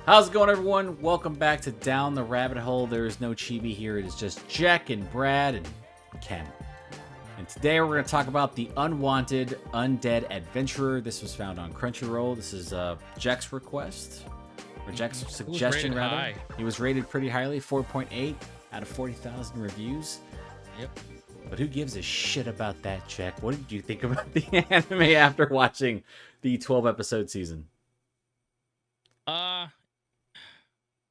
How's it going, everyone? Welcome back to Down the Rabbit Hole. There is no chibi here. It is just Jack and Brad and Ken. And today we're going to talk about the Unwanted Undead Adventurer. This was found on Crunchyroll. This is Jack's request, or Jack's suggestion, rather. High. He was rated pretty highly, 4.8 out of 40,000 reviews. Yep. But who gives a shit about that, Jack? What did you think about the anime after watching the 12-episode season?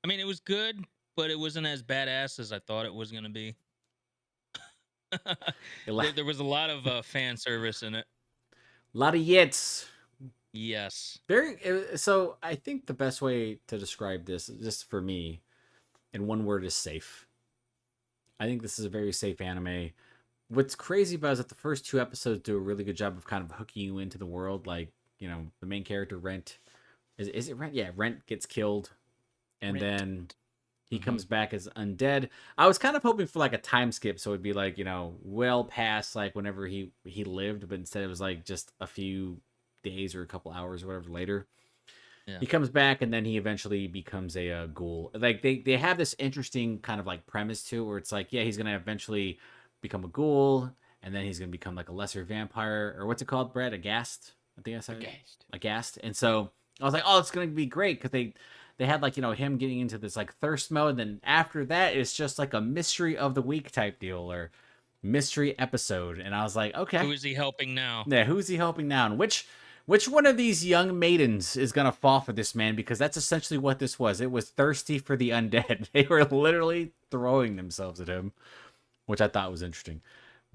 I mean, it was good, but it wasn't as badass as I thought it was going to be. There was a lot of fan service in it. A lot of yits. Yes. So I think the best way to describe this, just for me, in one word, is safe. I think this is a very safe anime. What's crazy about it is that the first two episodes do a really good job of kind of hooking you into the world. Like, you know, the main character, Rent. Is it Rent? Yeah, Rent gets killed. And then he comes back as undead. I was kind of hoping for like a time skip, so it'd be like, you know, well past like whenever he lived, but instead it was like just a few days or a couple hours or whatever later. Yeah. He comes back and then he eventually becomes a ghoul. Like they have this interesting kind of like premise too, where it's like, yeah, he's gonna eventually become a ghoul, and then he's gonna become like a lesser vampire, or what's it called, Brad? Aghast? I think I said Aghast. And so I was like, oh, it's gonna be great because they had like, you know, him getting into this like thirst mode. And then after that, it's just like a mystery of the week type deal or mystery episode. And I was like, okay, who is he helping now? Yeah, who's he helping now? And which one of these young maidens is gonna fall for this man? Because that's essentially what this was. It was thirsty for the undead. They were literally throwing themselves at him, which I thought was interesting.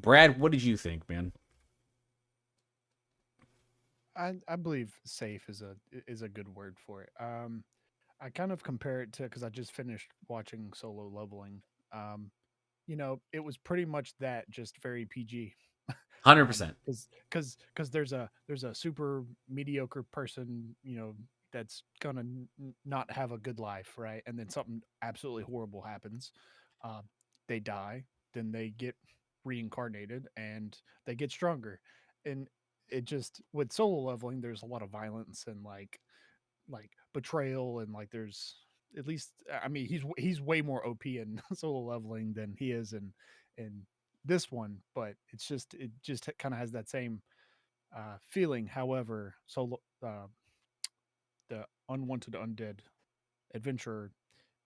Brad, what did you think, man? I believe safe is a good word for it. I kind of compare it to because I just finished watching Solo Leveling. Um, it was pretty much that, just very PG. 100%. Because there's a super mediocre person, that's gonna not have a good life, right? And then something absolutely horrible happens. Uh, they die, then they get reincarnated, and they get stronger. And it just, with Solo Leveling, there's a lot of violence and like betrayal, and like there's, at least, I mean, he's way more OP in Solo Leveling than he is in this one, but it just kind of has that same feeling. However, the Unwanted Undead Adventurer,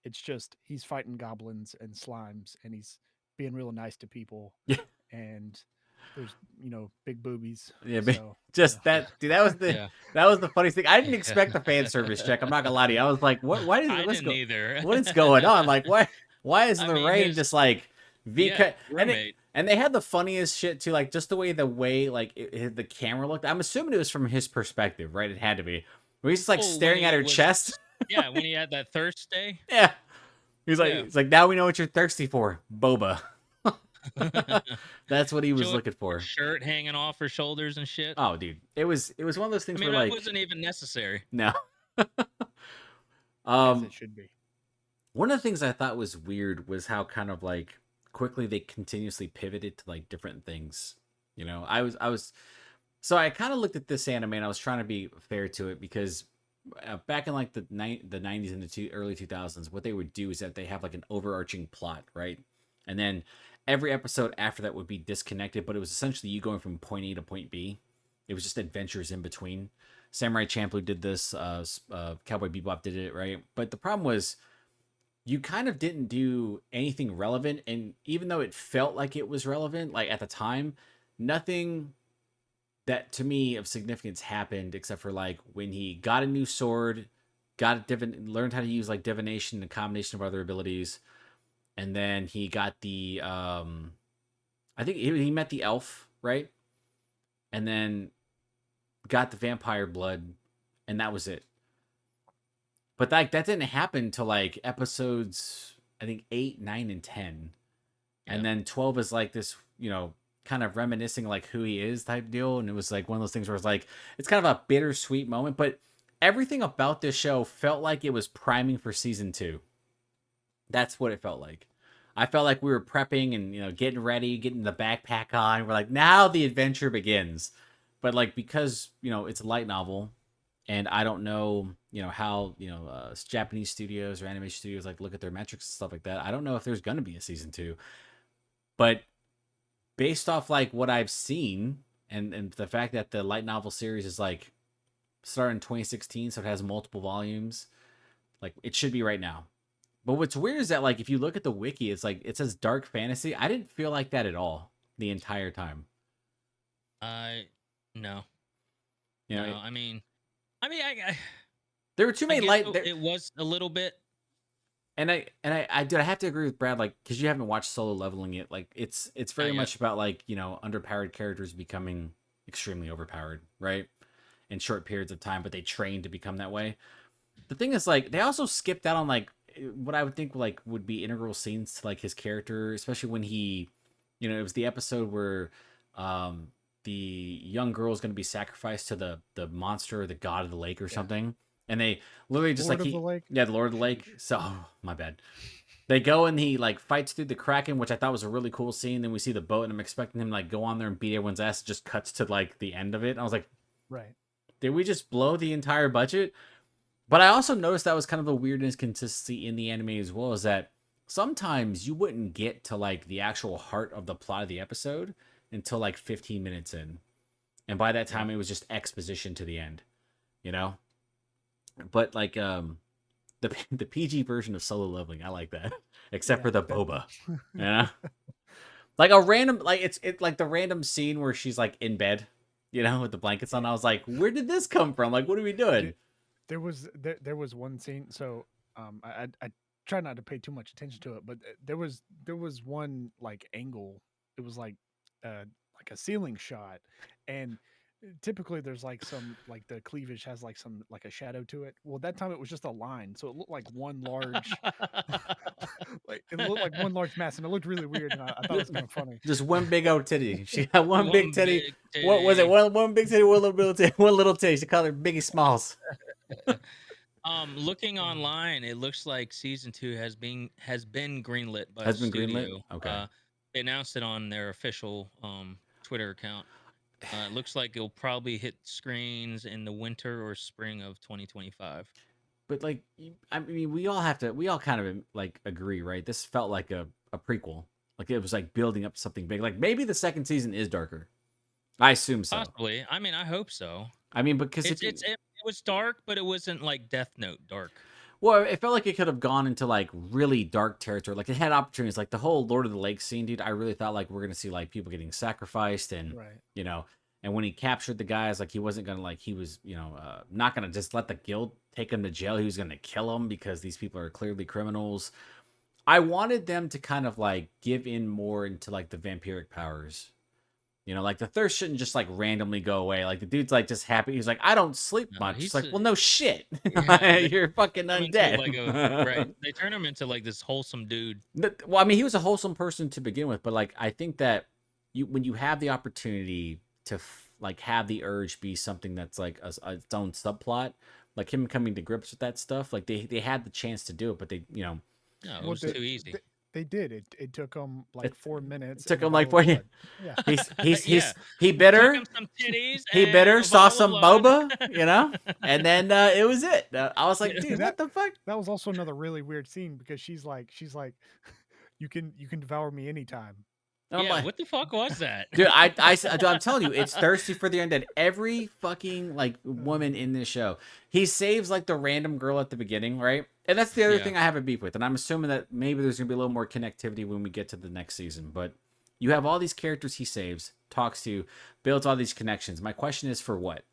it's just he's fighting goblins and slimes, and he's being real nice to people, Yeah. and there's big boobies. Yeah, So just that, dude. That was that was the funniest thing. I didn't expect the fan service check. I'm not gonna lie to you. I was like, what? Why did I what's didn't either. What is going on? Like, why is the rain his, just like roommate. and they had the funniest shit too. Like just the way like the camera looked. I'm assuming it was from his perspective, right? It had to be. Where he's just like staring at her chest. Yeah, when he had that thirst day. Yeah, he's like, now we know what you're thirsty for, boba. That's what he was looking for. Shirt hanging off her shoulders and shit. Oh, dude, it was one of those things where like that wasn't even necessary. No. As it should be. One of the things I thought was weird was how kind of like quickly they continuously pivoted to like different things. You know, so I kind of looked at this anime and I was trying to be fair to it because back in like the 90s and the early 2000s, what they would do is that they have like an overarching plot, right? And then every episode after that would be disconnected, but it was essentially you going from point A to point B. It was just adventures in between. Samurai Champloo did this. Cowboy Bebop did it, right? But the problem was you kind of didn't do anything relevant. And even though it felt like it was relevant, like at the time, nothing that to me of significance happened except for like when he got a new sword, learned how to use like divination and a combination of other abilities. And then he got the, I think he met the elf, right? And then got the vampire blood, and that was it. But like that didn't happen till like episodes, I think 8, 9, and 10. Yeah. And then 12 is like this, kind of reminiscing like who he is type deal. And it was like one of those things where it's like, it's kind of a bittersweet moment, but everything about this show felt like it was priming for season 2. That's what it felt like. I felt like we were prepping and, getting ready, getting the backpack on. We're like, now the adventure begins. But like, because, it's a light novel, And I don't know, how Japanese studios or animation studios like look at their metrics and stuff like that. I don't know if there's gonna be a season 2, but based off like what I've seen and the fact that the light novel series is like started in 2016, so it has multiple volumes, like it should be right now. But what's weird is that like if you look at the wiki, it's like it says dark fantasy. I didn't feel like that at all the entire time. I no, You know, no. I there were too I many guess light there, it was a little bit. and I did I have to agree with Brad, like, because you haven't watched Solo Leveling yet. Like it's very Not yet. much about like underpowered characters becoming extremely overpowered, right? In short periods of time, but they train to become that way. The thing is, like, they also skipped out on like what I would think like would be integral scenes to like his character, especially when he, it was the episode where um the young girl is going to be sacrificed to the monster or the god of the lake or Yeah. something, and they literally just Lord like of the Lake. yeah, the Lord of the Lake. Sheesh. So my bad. They go and he like fights through the Kraken, which I thought was a really cool scene. Then we see the boat, and I'm expecting him to, like, go on there and beat everyone's ass. It just cuts to like the end of it. And I was like, Right. did we just blow the entire budget? But I also noticed that was kind of a weird inconsistency in the anime as well, is that sometimes you wouldn't get to like the actual heart of the plot of the episode until like 15 minutes in. And by that time Yeah. it was just exposition to the end, you know? But like the PG version of Solo Leveling, I like that. Except Yeah. for the That, boba. Yeah. Like a random like it's like the random scene where she's like in bed, with the blankets on. yeah. I was like, where did this come from? Like, what are we doing? There was one scene. So I try not to pay too much attention to it, but there was one like angle. It was like a ceiling shot, and typically there's like some like the cleavage has like some like a shadow to it. Well, that time it was just a line, so it looked like one large like it looked like one large mass, and it looked really weird, and I thought it was kind of funny. Just one big old titty. She had one big One titty. big What was it? titty. One big titty, one little titty, one little titty. She called her Biggie Smalls. Looking Uh, online, it looks like season 2 has been greenlit by the Has been greenlit. studio. Okay. They announced it on their official Twitter account. It looks like it'll probably hit screens in the winter or spring of 2025. But like, I mean, we all kind of like agree, right? This felt like a prequel. Like it was like building up something big. Like maybe the second season is darker. I assume so. Possibly. I mean, I hope so. I mean, because if It was dark, but it wasn't like Death Note dark. well, it felt like it could have gone into like really dark territory. Like it had opportunities, like the whole Lord of the Lake scene, dude. I really thought like we're gonna see like people getting sacrificed, and right. you know, and when he captured the guys, like he wasn't gonna like he was not gonna just let the guild take him to jail. He was gonna kill them because these people are clearly criminals. I wanted them to kind of like give in more into like the vampiric powers. Like the thirst shouldn't just like randomly go away. Like the dude's like just happy. He's like, I don't sleep No, much. It's he's like, well, no shit. yeah. They You're fucking turn him into like a right. undead. They turn him into like this wholesome dude. Well, I mean, he was a wholesome person to begin with, but like I think that when you have the opportunity to like have the urge be something that's like its own subplot, like him coming to grips with that stuff, like they had the chance to do it, but they. No, it Well, was too easy. they did it. It took them like It, 4 minutes took and a him like bottle of 40. blood. Yeah. He's Yeah, he took bitter. him some titties He and bitter a saw bottle of some blood. boba, and then it was it. I was like, See dude, what that the fuck? that was also another really weird scene because she's like you can devour me anytime. And I'm Yeah, like, what the fuck was that? dude, I'm telling you, it's thirsty for the undead. Every fucking like woman in this show, he saves like the random girl at the beginning, right? And that's the other Yeah. thing I have a beef with. And I'm assuming that maybe there's gonna be a little more connectivity when we get to the next season. But you have all these characters he saves, talks to, builds all these connections. My question is for what?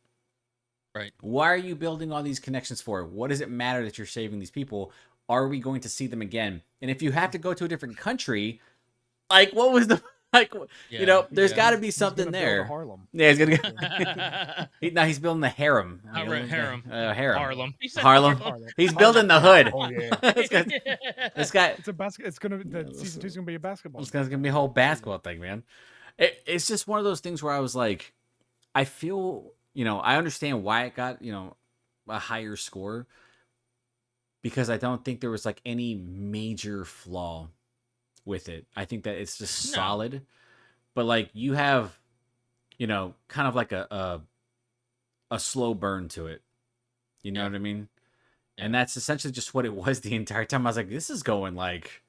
Right. Why are you building all these connections for? What does it matter that you're saving these people? Are we going to see them again? And if you have to go to a different country, like what was the like? Yeah. There's got to He's be he's something gonna build a there. Harlem. Yeah, he's gonna. Yeah. Now he's building the harem. Harem. Harem. Harlem. He said Harlem. Harlem. He's Harlem. building the hood. Oh yeah. this guy. This guy. It's a basket. It's gonna the season 2's gonna be a basketball. This guy's gonna be a whole basketball thing, man. It's just one of those things where I was like, I feel, I understand why it got, a higher score, because I don't think there was like any major flaw with it. I think that it's just No. solid. But like you have, kind of like a slow burn to it. You know Yeah. what I mean? And Yeah. that's essentially just what it was the entire time. I was like, this is going like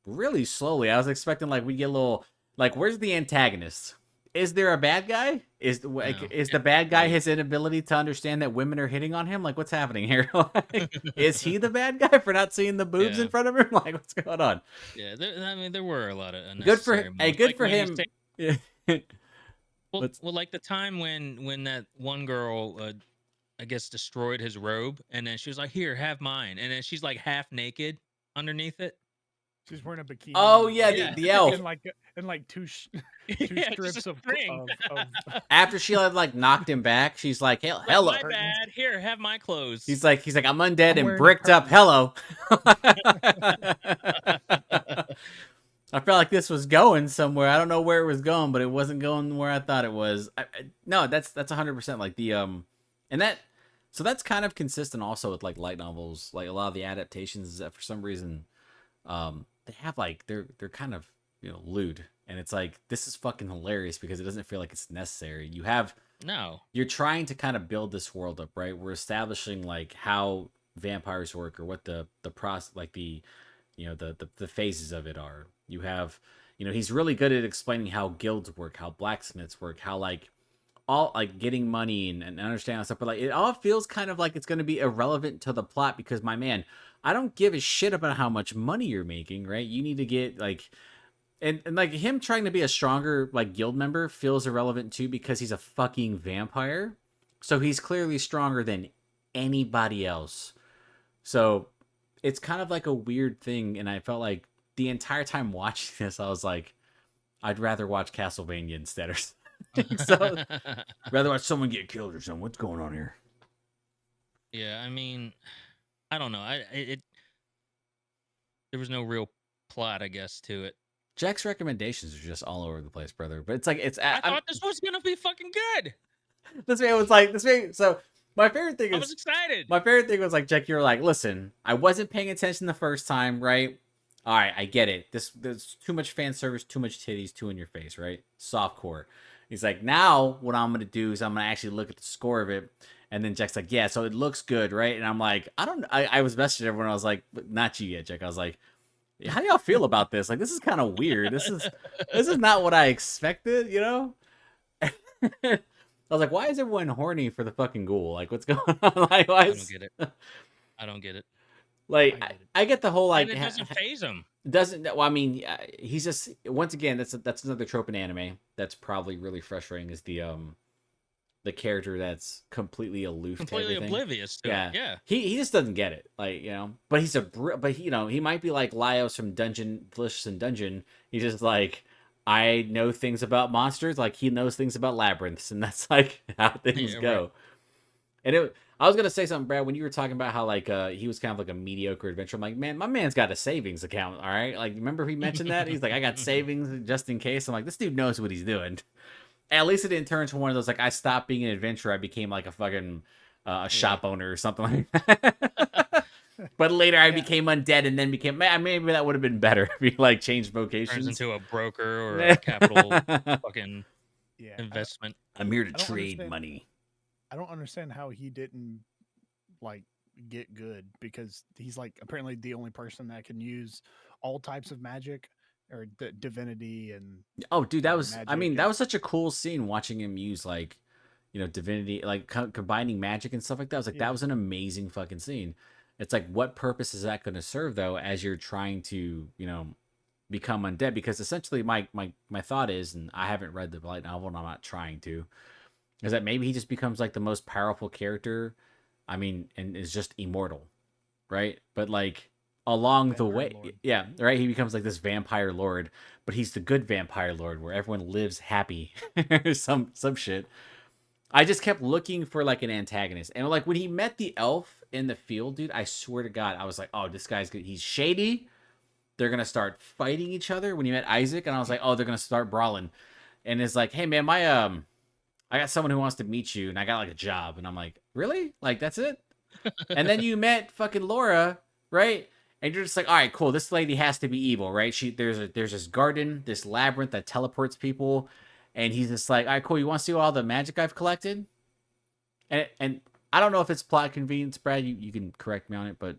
really slowly. I was expecting like we get a little like, where's the antagonist? Is there a bad guy? No. Is Yeah. the bad guy Like his inability to understand that women are hitting on him? Like, what's happening here? Like, is he the bad guy for not seeing the boobs in yeah. front of him? Like, what's going on? Yeah. I mean, there were a lot of Good for unnecessary hey, moments. good Like for when he's him. Yeah. Let's like the time when that one girl, I guess, destroyed his robe, and then she was like, "Here, have mine," and then she's like half naked underneath it. She's wearing a Oh bikini, yeah, like, Yeah. the elf. and like two Yeah, just a strips string. of After she like knocked him back, she's like, "Hell, Like, hello." my curtains. bad. Here, have my clothes. He's like, I'm undead I'm and wearing a bricked up. curtain. Hello. I felt like this was going somewhere. I don't know where it was going, but it wasn't going where I thought it was. No, that's 100% like the and that so that's kind of consistent also with like light novels, like a lot of the adaptations is that for some reason they have like they're kind of, lewd, and it's like this is fucking hilarious because it doesn't feel like it's necessary. No. You're trying to kind of build this world up, right? We're establishing like how vampires work or what the process, like the phases of it are. You have, he's really good at explaining how guilds work, how blacksmiths work, how like all like getting money and understanding stuff, but like it all feels kind of like it's going to be irrelevant to the plot because my man, I don't give a shit about how much money you're making, right? You need to get like and like him trying to be a stronger like guild member feels irrelevant too because he's a fucking vampire. So he's clearly stronger than anybody else. So it's kind of like a weird thing, and I felt like the entire time watching this, I was like, I'd rather watch Castlevania instead or something. So rather watch someone get killed or something. What's going on here? Yeah, I mean, I don't know. There was no real plot, I guess, to it. Jack's recommendations are just all over the place, brother. But it's like I thought this was gonna be fucking good. this man was like this man. So my favorite thing I was is excited. my favorite thing was like Jack. You were like, listen, I wasn't paying attention the first time, right? All right, I get it. There's too much fan service, too much titties, too in your face, right? Softcore. He's like, now what I'm gonna do is I'm gonna actually look at the score of it, and then Jack's like, yeah, so it looks good, right? And I'm like, I don't. I was messaging everyone. I was like, not you yet, Jack. I was like, how do y'all feel about this? Like, this is kind of weird. This is not what I expected, you know? I was like, why is everyone horny for the fucking ghoul? Like, what's going on? Like, why I don't is get it. I don't get it. like I get it. I get the whole And like it doesn't phase him. doesn't well, I mean, he's just once again that's another trope in anime that's probably really frustrating is the character that's completely aloof to Completely everything. oblivious to Yeah, it. Yeah. he just doesn't get it, like but he's but he might be like Laios from Delicious in Dungeon. He's just like, I know things about monsters, like he knows things about labyrinths, and that's like how things Yeah, go. right. And I was gonna say something, Brad, when you were talking about how like he was kind of like a mediocre adventurer. I'm like, man, my man's got a savings account, all right. Like, remember he mentioned that he's like, I got savings just in case. I'm like, this dude knows what he's doing. At least it didn't turn into one of those like I stopped being an adventurer, I became like a fucking a shop owner or something like that. But later I Yeah, became undead and then became maybe that would have been better if he like changed Turns vocations. into a broker or a capital fucking yeah. investment. I'm here to I don't trade understand. money. I don't understand how he didn't like get good because he's like apparently the only person that can use all types of magic or divinity and Oh, dude, I magic mean, that and was such a cool scene watching him use like, divinity, like combining magic and stuff like that. I was like, that yeah. was an amazing fucking scene. It's like, what purpose is that going to serve though, as you're trying to, become undead? Because essentially, my thought is, and I haven't read the light novel, and I'm not trying to, is that maybe he just becomes like the most powerful character. I mean, and is just immortal, right? But like along the Vampire way, Lord. yeah, right. He becomes like this vampire lord, but he's the good vampire lord where everyone lives happy, or some shit. I just kept looking for like an antagonist, and like when he met the elf in the field, dude, I swear to God, I was like, oh, this guy's good. He's shady. They're gonna start fighting each other. When he met Isaac, and I was like, oh, they're gonna start brawling. And it's like, hey man, I got someone who wants to meet you, and I got like a job, and I'm like, really? Like that's it? And then you met fucking Laura, right? And you're just like, all right, cool. This lady has to be evil, right? There's this garden, this labyrinth that teleports people, and he's just like, all right, cool. You want to see all the magic I've collected? And I don't know if it's plot convenience, Brad. You can correct me on it, but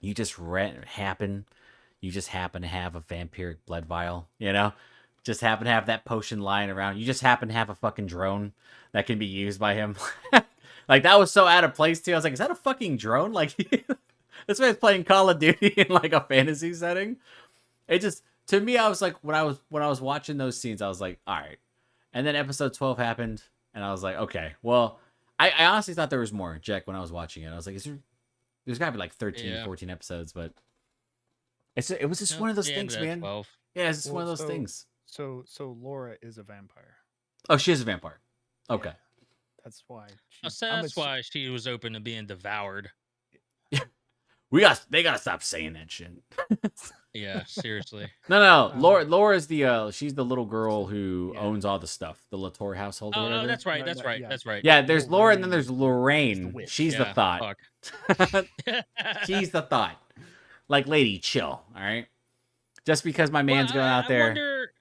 you just you just happen to have a vampiric blood vial, you know? Just happen to have that potion lying around. You just happen to have a fucking drone that can be used by him. Like, that was so out of place, too. I was like, is that a fucking drone? Like, this man's playing Call of Duty in, like, a fantasy setting. It just, to me, I was like, when I was watching those scenes, I was like, all right. And then episode 12 happened, and I was like, okay, well, I honestly thought there was more, Jack, when I was watching it. I was like, there's got to be like 13, Yeah. 14 episodes, but it was just No, one of those they things, ended at man. 12. Yeah, it's just one Well, of those things. so Laura is a vampire. Oh, she is a vampire. Okay. Yeah, that's why Oh, she. so that's why she was open to being devoured. They gotta stop saying that shit. Yeah, seriously. No. Laura's the she's the little girl who Yeah. owns all the stuff, the Latour household or Oh, whatever. that's right. No, That's no, right. yeah. That's right. Yeah, there's Laura and then there's is the Lorraine. witch. She's the Yeah, thought. fuck. She's the thought. Like, lady, chill, all right? Just because my man's Well, going out I there. wonder.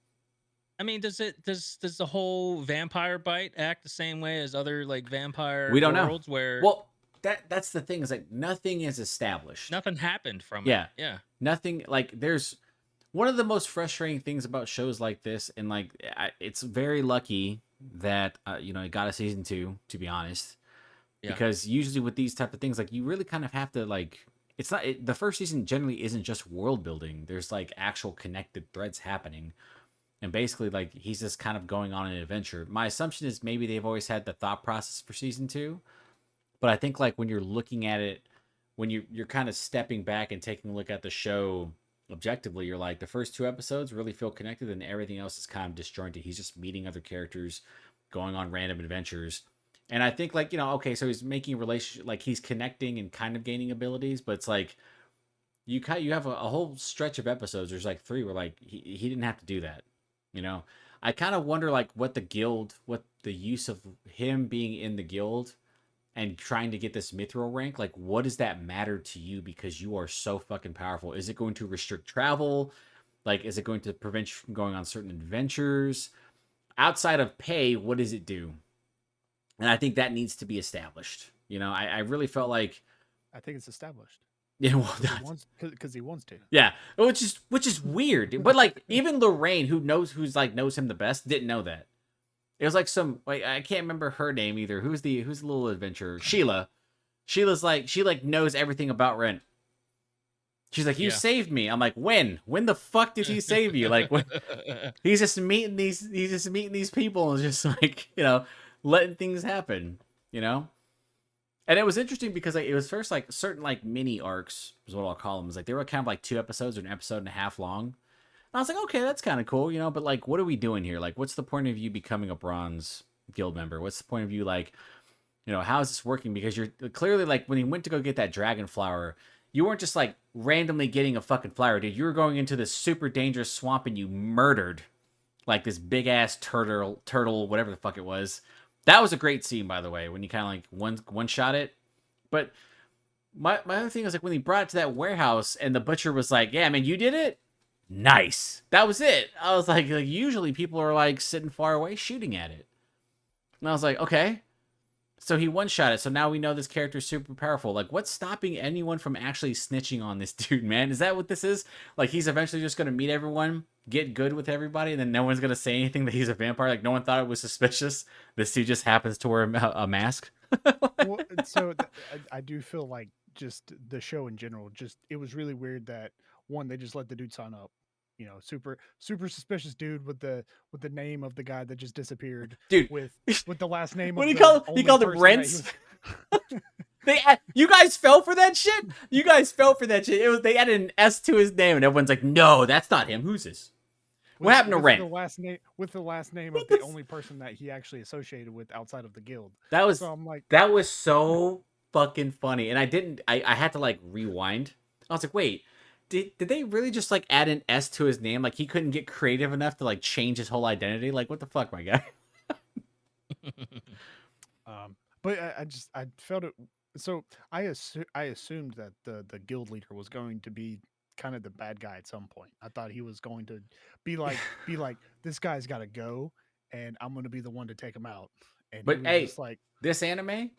I mean, does the whole vampire bite act the same way as other like vampire We don't know. worlds where Well, that's the thing, is like nothing is established. nothing happened from Yeah. it? Yeah. Nothing, like, there's one of the most frustrating things about shows like this, and like it's very lucky that it got a season 2, to be honest. Yeah. Because usually with these type of things, like, you really kind of have to, like, the first season generally isn't just world building. There's like actual connected threads happening. And basically, like, he's just kind of going on an adventure. My assumption is maybe they've always had the thought process for season 2, but I think, like, when you're looking at it, when you're kind of stepping back and taking a look at the show objectively, you're like, the first 2 episodes really feel connected, and everything else is kind of disjointed. He's just meeting other characters, going on random adventures. And I think, like, okay, so he's making a relationship, like, he's connecting and kind of gaining abilities, but it's like you have a whole stretch of episodes. There's like 3 where, like, he didn't have to do that. I kind of wonder, like, what the use of him being in the guild and trying to get this mithril rank, like, what does that matter to you because you are so fucking powerful? Is it going to restrict travel? Like, is it going to prevent you from going on certain adventures? Outside of pay, what does it do? And I think that needs to be established. I really felt like, I think it's established. yeah, well, Because he wants to. yeah, which is weird. But like, even Lorraine, who's like knows him the best, didn't know that. It was like I can't remember her name either. Who's the little adventurer? Sheila. Sheila's like, she like knows everything about Rent. She's like, you saved me. I'm like, when? When the fuck did he save you? Like, when? He's just meeting these people and just like, letting things happen, And it was interesting because, like, it was first like certain like mini arcs is what I'll call them. It was like they were kind of like 2 episodes or an episode and a half long. And I was like, okay, that's kind of cool, but like, what are we doing here? Like, what's the point of you becoming a bronze guild member? What's the point of you, like, how is this working? Because you're clearly, like, when you went to go get that dragon flower, you weren't just like randomly getting a fucking flower, dude. You were going into this super dangerous swamp and you murdered like this big ass turtle, whatever the fuck it was. That was a great scene, by the way, when you kind of like one shot it. But my other thing was, like, when he brought it to that warehouse and the butcher was like, yeah, man, you did it? Nice. That was it. I was like, usually people are like sitting far away shooting at it. And I was like, okay. So he one-shot it. So now we know this character is super powerful. Like, what's stopping anyone from actually snitching on this dude, man? Is that what this is? Like, he's eventually just going to meet everyone, get good with everybody, and then no one's going to say anything that he's a vampire? Like, no one thought it was suspicious. This dude just happens to wear a mask. Well, so I do feel like just the show in general, it was really weird that, one, they just let the dude sign up. Super suspicious dude with the name of the guy that just disappeared, dude, with the last name. What of he called him Rents. You guys fell for that shit. They added an S to his name, and everyone's like, "No, that's not him. Who's this?" What happened to Rent? With the last name of the only person that he actually associated with outside of the guild. So I'm like, that was so fucking funny, and I had to like rewind. I was like, wait. Did they really just like add an S to his name? Like, he couldn't get creative enough to like change his whole identity? Like, what the fuck, my guy? But I felt it. So I assumed that the guild leader was going to be kind of the bad guy at some point. I thought he was going to be like this guy's got to go, and I'm going to be the one to take him out. And But he was hey, just like, this anime,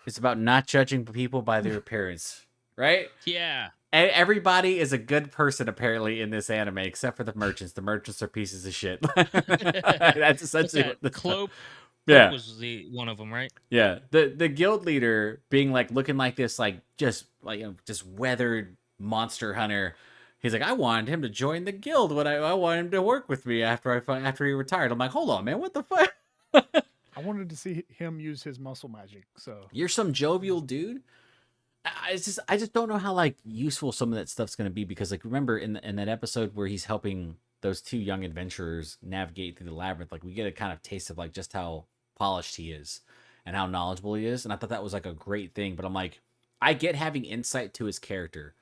It's about not judging people by their appearance, right? Yeah. Everybody is a good person apparently in this anime, except for the merchants. The merchants are pieces of shit. That's What's essentially that? what this. Clope. Clope Yeah, was the one of them, right? yeah. The guild leader being like looking like this, like just like just weathered monster hunter. He's like, I wanted him to join the guild when I wanted him to work with me after he retired. I'm like, hold on, man, what the fuck? I wanted to see him use his muscle magic. So You're some jovial dude. I just don't know how like useful some of that stuff's gonna be because like remember in that episode where he's helping those two young adventurers navigate through the labyrinth, like we get a kind of taste of like just how polished he is and how knowledgeable he is, and I thought that was like a great thing. But I'm like, I get having insight to his character,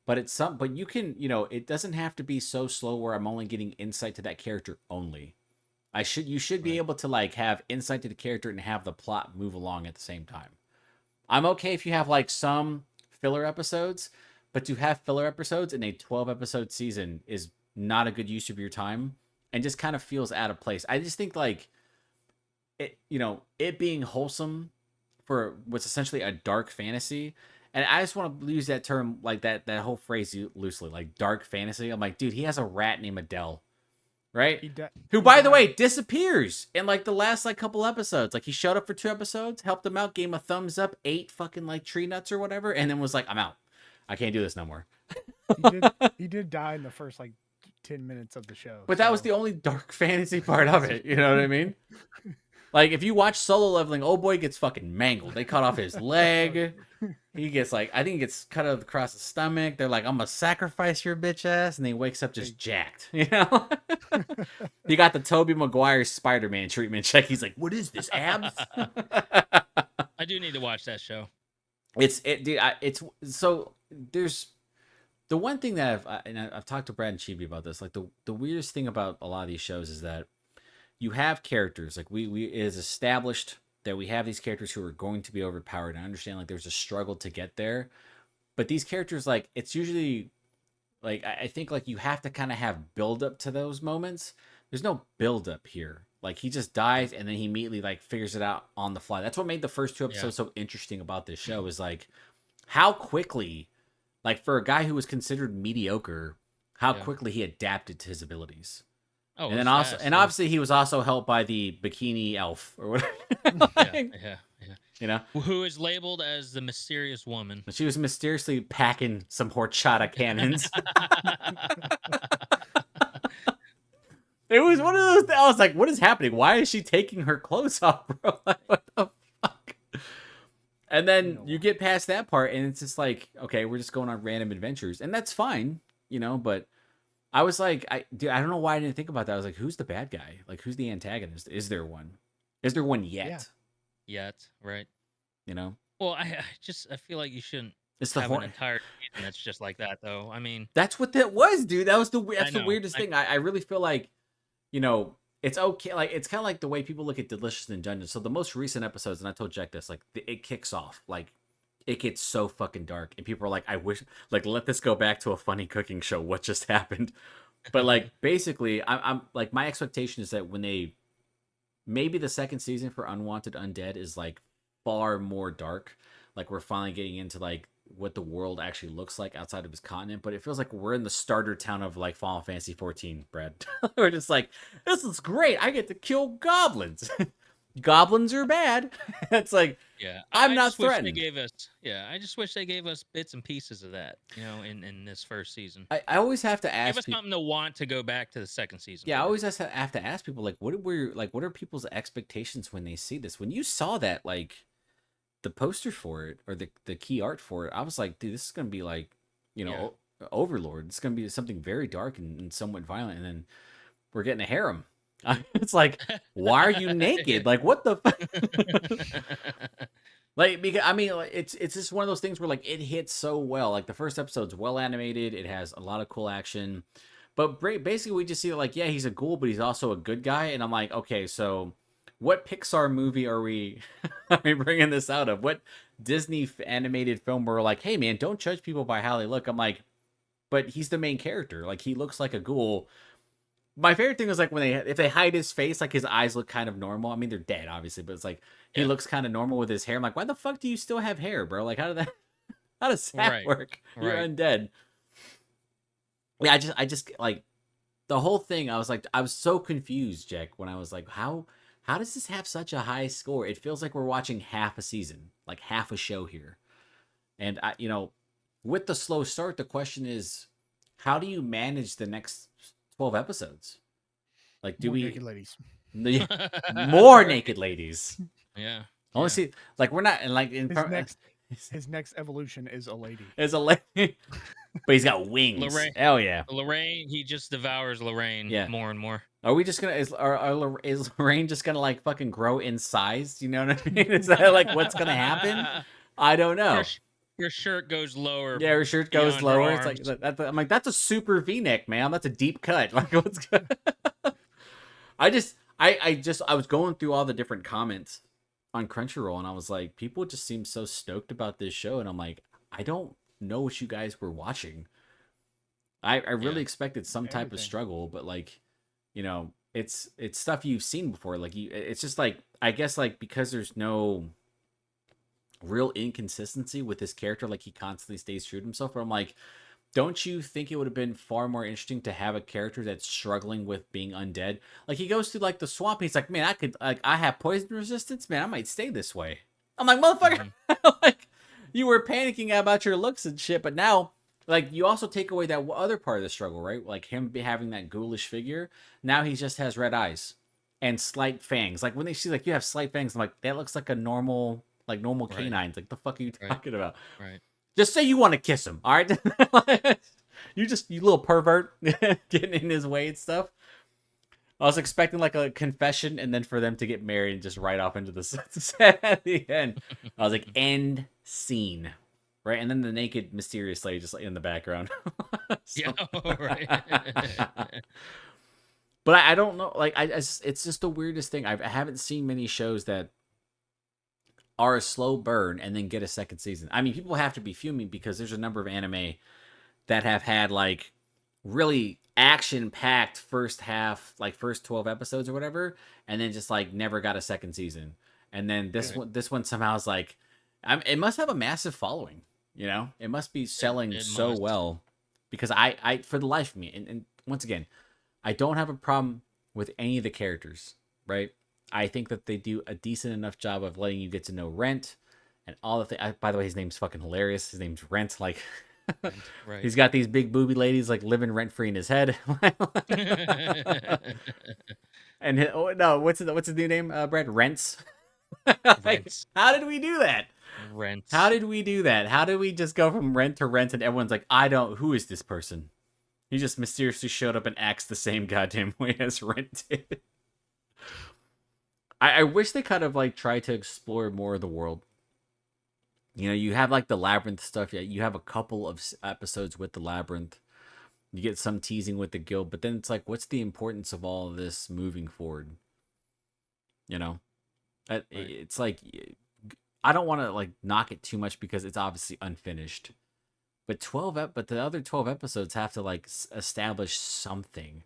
but but you can it doesn't have to be so slow where I'm only getting insight to that character only. You should be right. able to like have insight to the character and have the plot move along at the same time. I'm okay if you have like some filler episodes, but to have filler episodes in a 12 episode season is not a good use of your time and just kind of feels out of place. I just think like it being wholesome for what's essentially a dark fantasy. And I just want to use that term like that whole phrase loosely, like dark fantasy. I'm like, dude, he has a rat named Adele, right? Who, He by the way, died. disappears in like the last like couple episodes. Like he showed up for 2 episodes, helped him out, gave him a thumbs up, ate fucking like tree nuts or whatever, and then was like, I'm out. I can't do this no more. He did die in the first like 10 minutes of the show. But that was the only dark fantasy part of it. You know what I mean? Like if you watch Solo Leveling, oh boy gets fucking mangled. They cut off his leg. He gets like I think he gets cut across the stomach. They're like, I'm gonna sacrifice your bitch ass, and then he wakes up just jacked. You know? He got the Tobey Maguire Spider-Man treatment check. He's like, what is this, abs? I do need to watch that show. It's so there's the one thing that I've talked to Brad and Chibi about this. Like the weirdest thing about a lot of these shows is that you have characters like we it is established that we have these characters who are going to be overpowered. And I understand like there's a struggle to get there, but these characters like it's usually like I think like you have to kind of have build up to those moments. There's no build up here. Like he just dies and then he immediately like figures it out on the fly. That's what made the first 2 episodes so interesting about this show is like how quickly, like for a guy who was considered mediocre, how quickly he adapted to his abilities. Oh, And then also, and obviously he was also helped by the bikini elf or whatever. yeah. You know, Who is labeled as the mysterious woman? she was mysteriously packing some horchata cannons. It was one of those. I was like, "What is happening? Why is she taking her clothes off, bro? Like, what the fuck?" And then you get past that part, and it's just like, okay, we're just going on random adventures, and that's fine, But I was like, I don't know why I didn't think about that. I was like, who's the bad guy? Like, who's the antagonist? Is there one? Is there one yet? Yet, right? Well, I feel like you shouldn't it's the have an entire season that's just like that, though. I mean, that's what that was, dude. That's the weirdest thing. I really feel like, it's okay. Like it's kind of like the way people look at Delicious in Dungeons. So the most recent episodes, and I told Jack this, like it kicks off, like it gets so fucking dark, and people are like, I wish, like, let this go back to a funny cooking show. What just happened? But like basically, I'm like my expectation is that when maybe the second season for Unwanted Undead is like far more dark. Like we're finally getting into like what the world actually looks like outside of his continent, but it feels like we're in the starter town of like Final Fantasy 14, Brad. We're just like, this is great. I get to kill goblins. Goblins are bad. It's like, I'm not threatened. I just wish they gave us bits and pieces of that, in this first season. I always have to ask. Give us something to want to go back to the second season. Yeah, I always have to ask people like, what are people's expectations when they see this? When you saw that, like, the poster for it or the key art for it, I was like, dude, this is gonna be like, Overlord. It's gonna be something very dark and somewhat violent, and then we're getting a harem. It's like, why are you naked? Like, what the like, because I mean, it's just one of those things where like it hits so well. Like the first episode's well animated, it has a lot of cool action, but basically we just see like, yeah, he's a ghoul, but he's also a good guy, and I'm like, okay, so what Pixar movie are we bringing this out of? What Disney animated film where we're like, hey man, don't judge people by how they look? I'm like, but he's the main character. Like he looks like a ghoul. my favorite thing was like when if they hide his face, like his eyes look kind of normal. I mean, they're dead, obviously, but it's like he Yeah. looks kind of normal with his hair. I'm like, why the fuck do you still have hair, bro? Like, how does that Right. work? You're Right. undead. Yeah, I just like the whole thing. I was so confused, Jack, when I was like, how does this have such a high score? It feels like we're watching half a season, like half a show here. And with the slow start, the question is, how do you manage the next 12 episodes? Like, do More we naked ladies. more Right. naked ladies? Yeah. I want Yeah. to see, like, we're not like His next evolution is a lady. as a lady, but he's got wings. Lorraine. Hell yeah, Lorraine. He just devours Lorraine yeah. more and more. Are we just gonna is Lorraine just gonna like fucking grow in size? You know what I mean? Is that like what's gonna happen? I don't Her know. sh- her shirt goes lower Yeah, her shirt goes beyond her lower. It's like arms. I'm like, that's a super V-neck, man. That's a deep cut. Like, what's good? I was going through all the different comments on Crunchyroll, and I was like, people just seem so stoked about this show, and I'm like, I don't know what you guys were watching. I really Yeah. expected some type of Everything. struggle, but like, it's stuff you've seen before. Like it's just like, I guess like because there's no real inconsistency with this character, like he constantly stays true to himself. But I'm like, don't you think it would have been far more interesting to have a character that's struggling with being undead? Like he goes through like the swamp, he's like, man, I have poison resistance, man, I might stay this way. I'm like, motherfucker, Mhm. like you were panicking about your looks and shit, but now like you also take away that other part of the struggle, right? Like him having that ghoulish figure. Now he just has red eyes and slight fangs. Like when they see like you have slight fangs, I'm like, that looks like a normal Right. canines. Like the fuck are you Right. talking about? Right. Just say you want to kiss him, all right? You little pervert getting in his way and stuff. I was expecting like a confession and then for them to get married and just ride off into the sunset at the end. I was like, end scene. Right? And then the naked mysterious lady just like in the background. Yeah. Right. But I don't know. Like, it's just the weirdest thing. I haven't seen many shows that are a slow burn and then get a second season. I mean, people have to be fuming because there's a number of anime that have had like really action packed first half, like first 12 episodes or whatever, and then just like never got a second season. And then Right. this one somehow is like, it must have a massive following. It must be selling It so must. well because I for the life of me, and once again, I don't have a problem with any of the characters, right? I think that they do a decent enough job of letting you get to know Rent and all the things. By the way, his name's fucking hilarious. His name's Rent. Like, Right. he's got these big booby ladies like living rent free in his head. And oh no, what's his new name? Brad Rents. Like, Rents. how did we do that? How Rents. did we do that? How did we just go from rent to rent and everyone's like, I don't. Who is this person? He just mysteriously showed up and acts the same goddamn way as Rent did. I wish they kind of like tried to explore more of the world. You have like the labyrinth stuff. Yeah, you have a couple of episodes with the labyrinth. You get some teasing with the guild, but then it's like, what's the importance of all of this moving forward? You know, Right. it's like I don't want to like knock it too much because it's obviously unfinished. But but the other 12 episodes have to like establish something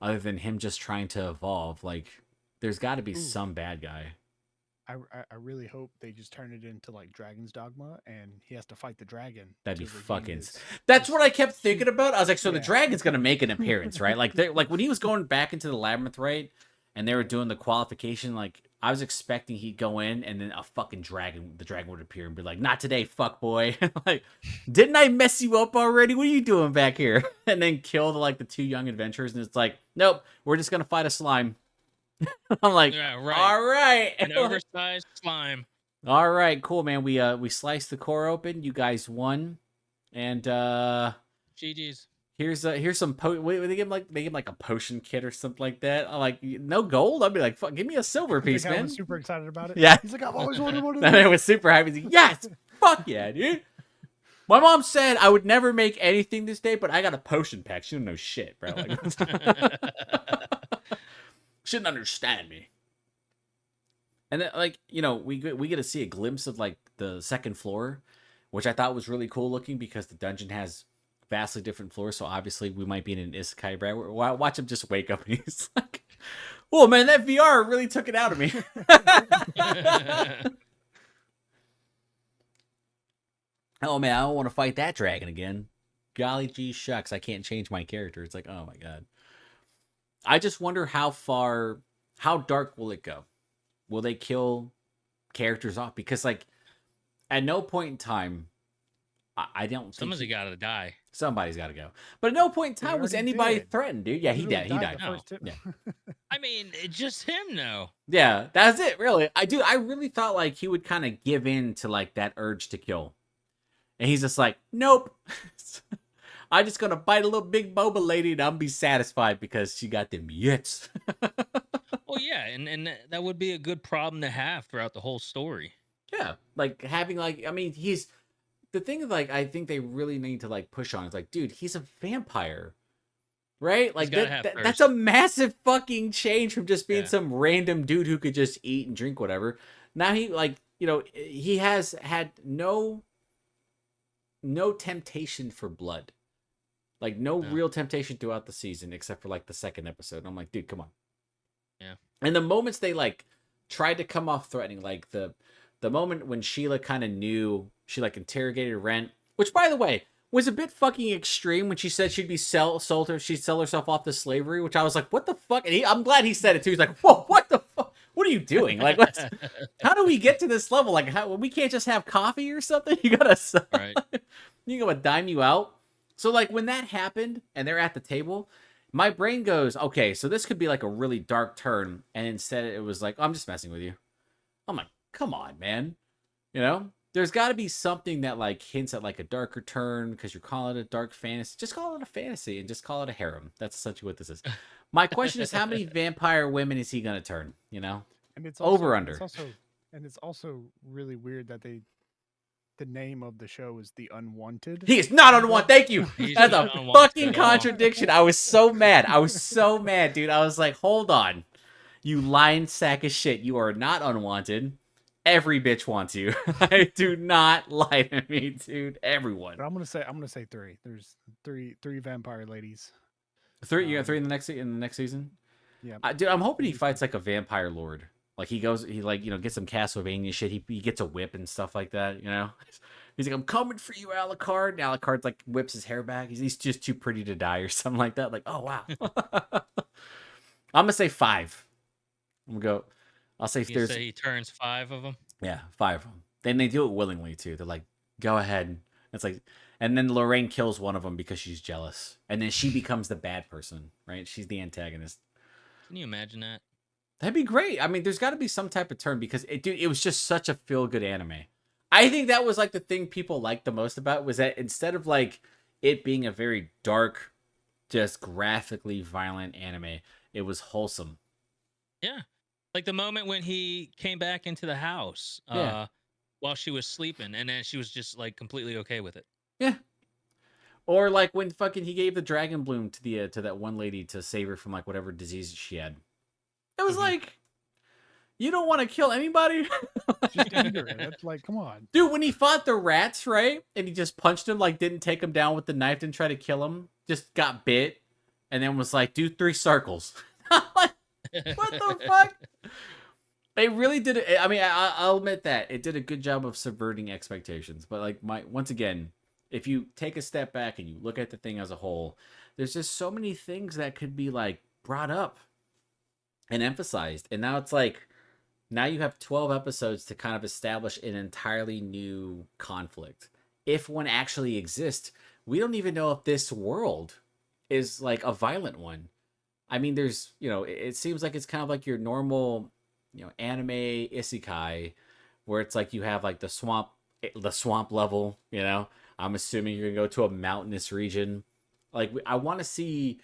other than him just trying to evolve. Like, there's got to be Ooh, some bad guy. I really hope they just turn it into like Dragon's Dogma, and he has to fight the dragon That'd be to regain fucking. his That's his what I kept he thinking about. I was like, so the yeah. dragon's gonna make an appearance, right? Like, like when he was going back into the labyrinth, right? And they were doing the qualification. Like, I was expecting he'd go in, and then the dragon would appear and be like, "Not today, fuck boy." Like, didn't I mess you up already? What are you doing back here? And then kill the two young adventurers, and it's like, nope, we're just gonna fight a slime. I'm like, Yeah. Right. all right, An oversized slime. all right, cool, man. We sliced the core open. You guys won. And GG's. here's some wait, they give him like a potion kit or something like that. I'm like, no gold. I'd be like, fuck, give me a silver The piece, guy man. was super excited about it. Yeah. He's like, I've always wanted one of That man these. was super happy. He's like, yes, fuck yeah, dude. My mom said I would never make anything this day, but I got a potion pack. She don't know shit, bro. Like, shouldn't understand me. And then, like, we get to see a glimpse of like the second floor, which I thought was really cool looking because the dungeon has vastly different floors. So obviously we might be in an isekai, right? Watch him just wake up and he's like, "Oh man, that VR really took it out of me." Oh man, I don't want to fight that dragon again. Golly gee shucks, I can't change my character. It's like, oh my god. I just wonder how dark will it go? Will they kill characters off? Because like at no point in time, I don't think Someone's got to die. somebody's got to go. But at no point in He time was already anybody did. threatened, dude. Yeah, he Literally died. He died died. the first two. Yeah. I mean, it's just him now. Yeah, that's it, really. I really thought like he would kind of give in to like that urge to kill. And he's just like, nope. I'm just gonna bite a little big boba lady and I'll be satisfied because she got them yits. Well, yeah, and that would be a good problem to have throughout the whole story. Yeah. Like having like I mean, he's the thing like I think they really need to like push on is like, dude, he's a vampire. Right? He's Like gotta have that's thirst. a massive fucking change from just being Yeah. some random dude who could just eat and drink whatever. Now he like, you know, he has had no temptation for blood. Like no No. real temptation throughout the season except for like the second episode. And I'm like, dude, come on. Yeah. And the moments they like tried to come off threatening, like the moment when Sheila kind of knew, she like interrogated Rent, which by the way was a bit fucking extreme when she said she'd be she'd sell herself off to slavery, which I was like, what the fuck? And I'm glad he said it too. He's like, whoa, what the fuck? What are you doing? Like, how do we get to this level? Like, we can't just have coffee or something? You gotta sell. Right. You gotta dime you out. So like when that happened and they're at the table, my brain goes, okay, so this could be like a really dark turn. And instead it was like, I'm just messing with you. I'm like, come on, man. You know, there's got to be something that like hints at like a darker turn because you're calling it a dark fantasy. Just call it a fantasy and just call it a harem. That's essentially what this is. My question is, how many vampire women is he gonna turn? You know, And it's over also, under. it's also really weird that the name of the show is The Unwanted. He is not unwanted. Thank you. He's That's not a unwanted fucking at all. contradiction. I was so mad. I was so mad, dude. I was like, hold on, you lying sack of shit. You are not unwanted. Every bitch wants you. I do not lie to me, dude. Everyone. But I'm gonna say three. There's three vampire ladies. Three. You got three in the next season. Yeah. Dude, I'm hoping he least fights like a vampire lord. Like he like gets some Castlevania shit. He gets a whip and stuff like that. You know, he's like, I'm coming for you, Alucard. And Alucard like whips his hair back. He's just too pretty to die or something like that. Like, oh wow. I'm gonna say 5. I'm gonna go. I'll say if You there's say he turns 5 of them. yeah 5 of them. Then they do it willingly too. They're like, go ahead. It's like, and then Lorraine kills one of them because she's jealous, and then she becomes the bad person. Right? She's the antagonist. Can you imagine that? That'd be great. I mean, there's got to be some type of turn because it was just such a feel good anime. I think that was like the thing people liked the most about was that instead of like it being a very dark, just graphically violent anime, it was wholesome. Yeah. Like the moment when he came back into the house Yeah. while she was sleeping, and then she was just like completely okay with it. Yeah. Or like when fucking he gave the dragon bloom to that one lady to save her from like whatever disease she had. It was like, you don't want to kill anybody? Just anger it. That's like, come on. Dude, when he fought the rats, right? And he just punched him, like didn't take him down with the knife, didn't try to kill him, just got bit, and then was like, do 3 circles. Like, what the fuck? They really did it. I mean, I'll admit that. It did a good job of subverting expectations. But like once again, if you take a step back and you look at the thing as a whole, there's just so many things that could be like brought up and emphasized. And now it's like, now you have 12 episodes to kind of establish an entirely new conflict. If one actually exists, we don't even know if this world is like a violent one. I mean, there's, it seems like it's kind of like your normal, anime isekai where it's like you have like the swamp level, I'm assuming you're going to go to a mountainous region. Like I want to see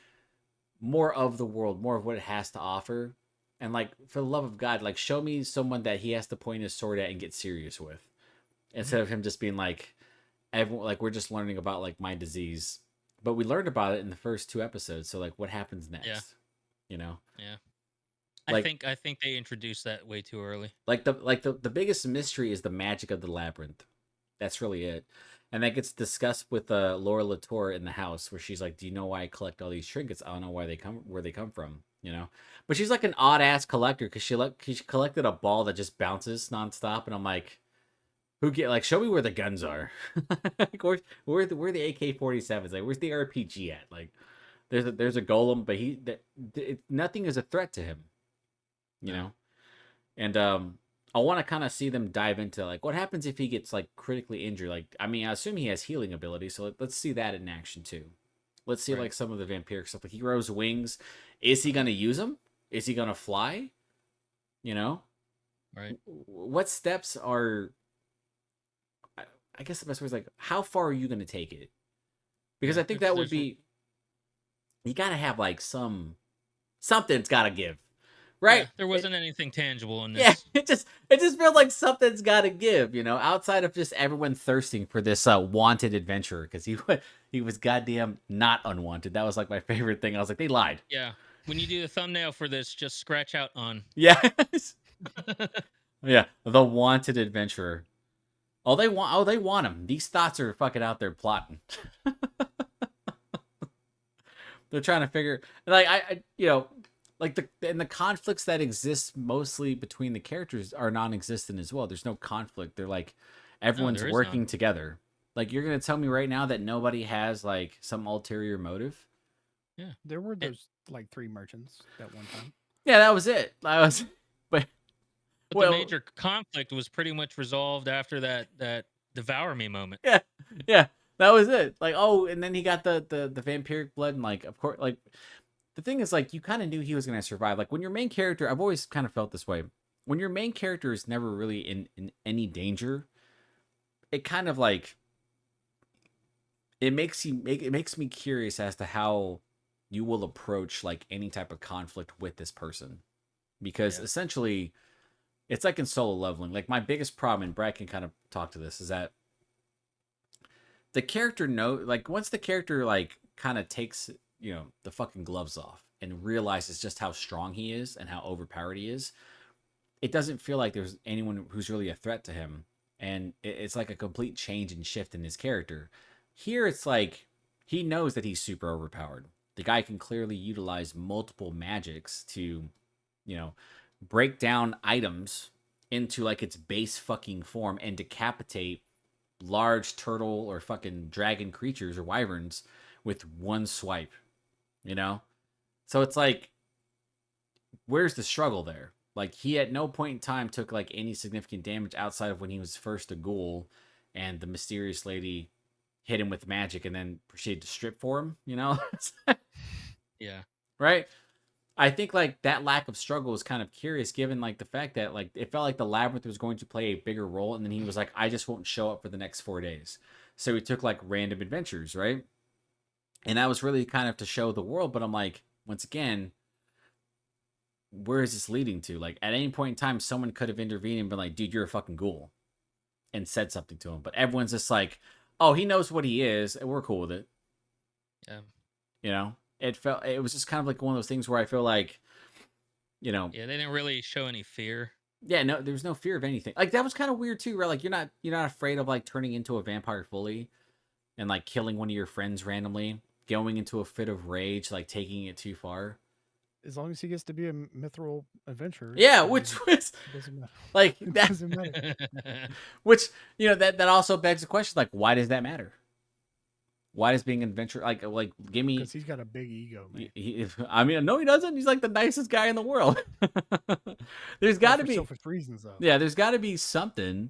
more of the world, more of what it has to offer. And like, for the love of God, like show me someone that he has to point his sword at and get serious with, instead of him just being like, everyone, like we're just learning about like my disease, but we learned about it in the first 2 episodes. So like, what happens next? Yeah. Like, I think they introduced that way too early. Like the biggest mystery is the magic of the labyrinth. That's really it. And that gets discussed with Laura Latour in the house, where she's like, "Do you know why I collect all these trinkets? I don't know where they come from, you know." But she's like an odd ass collector because she collected a ball that just bounces nonstop, and I'm like, "Who get like? Show me where the guns are. Like, where the AK-47s? Like, where's the RPG at? Like, there's a golem, but nothing is a threat to him, you No. know." And I want to kind of see them dive into like what happens if he gets like critically injured. Like, I mean, I assume he has healing ability, so let's see that in action too. Let's see Right. like some of the vampiric stuff. Like he grows wings. Is he gonna use them? Is he gonna fly? You know, Right. what steps are? I guess the best way is like, how far are you gonna take it? Because Yeah. I think that would There's be you gotta have like something's gotta give, right? yeah. There wasn't anything tangible in Yeah, this. it just feels like something's got to give, you know, outside of just everyone thirsting for this wanted adventurer because he was goddamn not unwanted. That was like my favorite thing. I was like, they lied. Yeah. When you do the thumbnail for this, just scratch out on. Yeah, yeah, the wanted adventurer. Oh, they want him. These thoughts are fucking out there plotting. They're trying to figure like you know like the conflicts that exist mostly between the characters are non-existent as well. There's no conflict. They're like No, everyone's there is none. working together. Like you're gonna tell me right now that nobody has like some ulterior motive? Yeah. There were And, those like 3 merchants that one time. Yeah, that was it. I was, but but the well, major conflict was pretty much resolved after that devour me moment. yeah, yeah, that was it. Like oh, and then he got the vampiric blood and like of course like the thing is like you kind of knew he was gonna survive. Like when your main character, I've always kind of felt this way. When your main character is never really in any danger, it kind of like it makes me curious as to how you will approach like any type of conflict with this person because Yeah. essentially it's like in solo leveling. Like my biggest problem, and Brad can kind of talk to this, is that the character like once the character like kind of takes the fucking gloves off and realizes just how strong he is and how overpowered he is, it doesn't feel like there's anyone who's really a threat to him. And it's like a complete change and shift in his character. Here, it's like he knows that he's super overpowered. The guy can clearly utilize multiple magics to, you know, break down items into like its base fucking form and decapitate large turtle or fucking dragon creatures or wyverns with one swipe, you know? So it's like, where's the struggle there? Like he at no point in time took like any significant damage outside of when he was first a ghoul and the mysterious lady hit him with magic and then proceeded to strip for him, you know? Yeah. Right? I think like that lack of struggle is kind of curious given like the fact that like it felt like the labyrinth was going to play a bigger role and then he was like, I just won't show up for the next 4 days. So he took like random adventures, right? And that was really kind of to show the world, but I'm like, once again, where is this leading to? Like at any point in time, someone could have intervened and been like, dude, you're a fucking ghoul and said something to him. But everyone's just like, oh, he knows what he is, and we're cool with it. Yeah. You know? It was just kind of like one of those things where I feel like, you know, Yeah. They didn't really show any fear. yeah, no, there was no fear of anything. Like that was kind of weird too, right? Like you're not afraid of like turning into a vampire fully and like killing one of your friends randomly, going into a fit of rage, like taking it too far. As long as he gets to be a mithril adventurer, Yeah, then which was it doesn't matter. like It that. doesn't matter Which that also begs the question: like, why does that matter? Why does being an adventurer like give me? because he's got a big ego, man. I mean, no, he doesn't. He's like the nicest guy in the world. There's Well, got to for be, selfish reasons, though. yeah, there's got to be something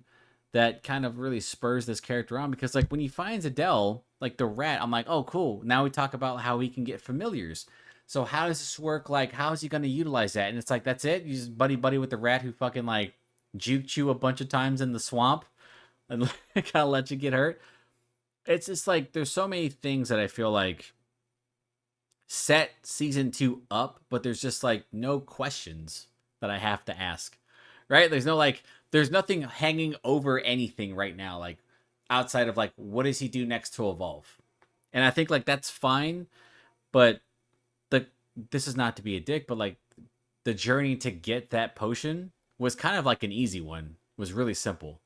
that kind of really spurs this character on because like when he finds Adele, like the rat, I'm like, oh, cool. Now we talk about how he can get familiars. So how does this work? Like, how is he going to utilize that? And it's like, that's it. You just buddy with the rat who fucking like juked you a bunch of times in the swamp and kind of let you get hurt. It's just like there's so many things that I feel like set season 2 up, but there's just like no questions that I have to ask. Right? There's nothing hanging over anything right now, like outside of like what does he do next to evolve? And I think like that's fine, but the this is not to be a dick, but like the journey to get that potion was kind of like an easy one. It was really simple.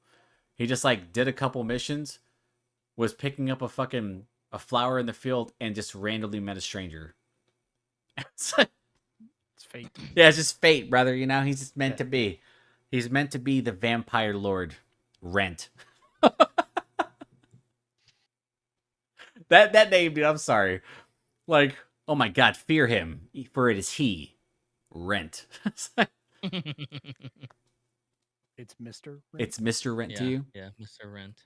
He just like did a couple missions, was picking up a flower in the field, and just randomly met a stranger. It's fate. Yeah, it's just fate, brother. You know, he's just meant Yeah. to be. He's meant to be the vampire lord, Rent. That name, dude. I'm sorry. Like, oh my god, fear him, for it is he, Rent. It's Mr. Rent. It's Mr. Rent to Yeah, you, yeah, Mr. Rent.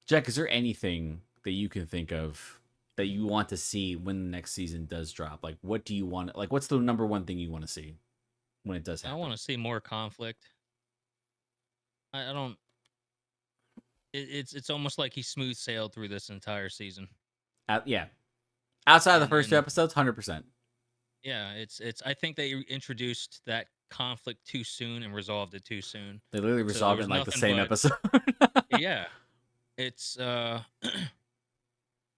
Jack. Is there anything that you can think of that you want to see when the next season does drop? Like, what do you want? Like, what's the number one thing you want to see when it does I want happen? to see more conflict. I don't. It's almost like he smooth sailed through this entire season, Yeah, outside of the first two and episodes, 100%. yeah, it's. I think they introduced that conflict too soon and resolved it too soon. They literally So there resolved it was in like the nothing same but episode. yeah. It's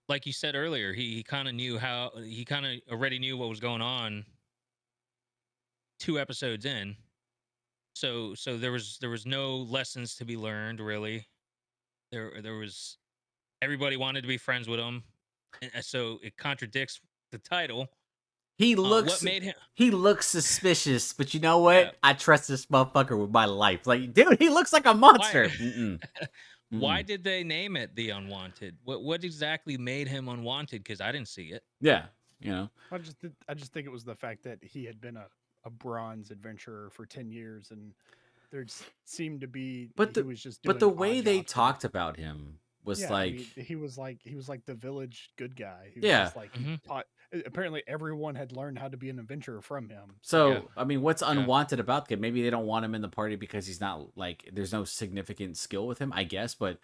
like you said earlier. He kind of knew how. He kind of already knew what was going on 2 episodes in. So there was no lessons to be learned really. There was everybody wanted to be friends with him, and so it contradicts the title. he What looks made him? he looks suspicious, but you know Yeah. what? I trust this motherfucker with my life. Like, dude, he looks like a Why? monster. Mm-mm. Why Mm-mm. did they name it the Unwanted? What exactly made him unwanted? Because I didn't see it. Yeah, you know. I just think it was the fact that he had been a bronze adventurer for 10 years, and seemed to be But he the was just but doing the odd way they jobs for. talked about him was Yeah, I like, mean, he was like the village good guy. He was yeah. just like he Hmm. taught. Apparently, everyone had learned how to be an adventurer from him. So Yeah, So I mean, what's yeah, unwanted about the kid? Maybe they don't want him in the party because he's not like there's no significant skill with him, I guess. But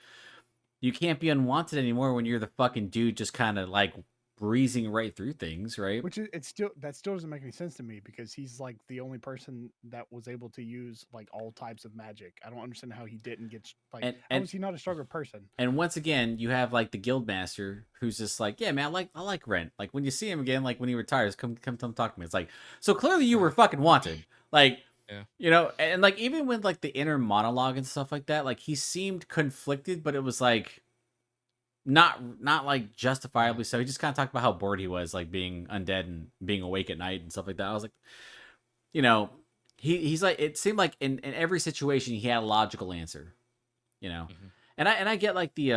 you can't be unwanted anymore when you're the fucking dude just kind of like breezing right through things, right? which is it's still that still doesn't make any sense to me because he's like the only person that was able to use like all types of magic. I don't understand how he didn't get like And how and is he not a stronger person? and once again, you have like the guild master who's just like, yeah, man, I like Rent. Like when you see him again, like when he retires, come talk to me. It's like, so clearly you were fucking wanted. Like, yeah, you know, and like even with like the inner monologue and stuff like that, like he seemed conflicted, but it was like not like yeah, justifiably so. He just kind of talked about how bored he was, like being undead and being awake at night and stuff like that. I was like, you know, he's like, it seemed like in every situation he had a logical answer, you know. hmm, And I get like the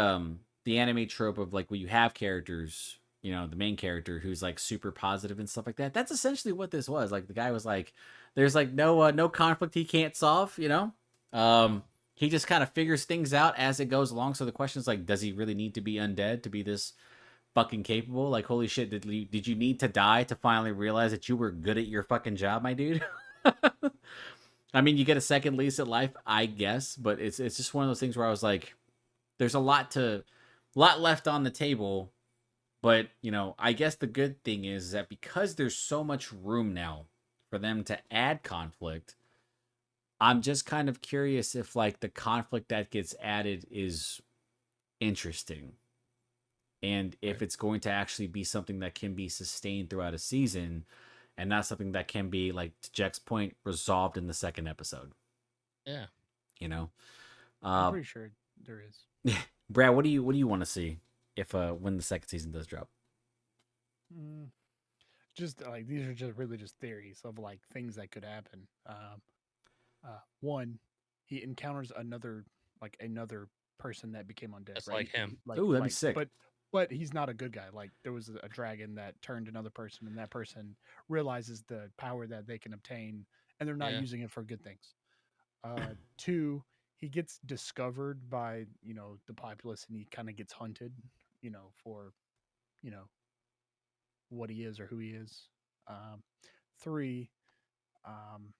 anime trope of like when you have characters, you know, the main character who's like super positive and stuff like that. That's essentially what this was. Like the guy was like, there's like no conflict he can't solve, you know. yeah, He just kind of figures things out as it goes along. So the question is like, does he really need to be undead to be this fucking capable? Like, holy shit, did you need to die to finally realize that you were good at your fucking job, my dude? I mean, you get a second lease at life, I guess, but it's just one of those things where I was like, there's a lot left on the table, but you know, I guess the good thing is that because there's so much room now for them to add conflict, I'm just kind of curious if like the conflict that gets added is interesting and if right, it's going to actually be something that can be sustained throughout a season and not something that can be, like to Jack's point, resolved in the second episode, yeah. you know. I'm uh pretty sure there is. Brad, what do you want to see if when the second season does drop? Mm, just like these are just really just theories of like things that could happen. One, he encounters another person that became undead, That's right? like him. Ooh, that'd be sick. But he's not a good guy. Like there was a dragon that turned another person, and that person realizes the power that they can obtain, and they're not Yeah, using it for good things. Two, he gets discovered by the populace, and he kind of gets hunted, for you know what he is or who he is. Three, um,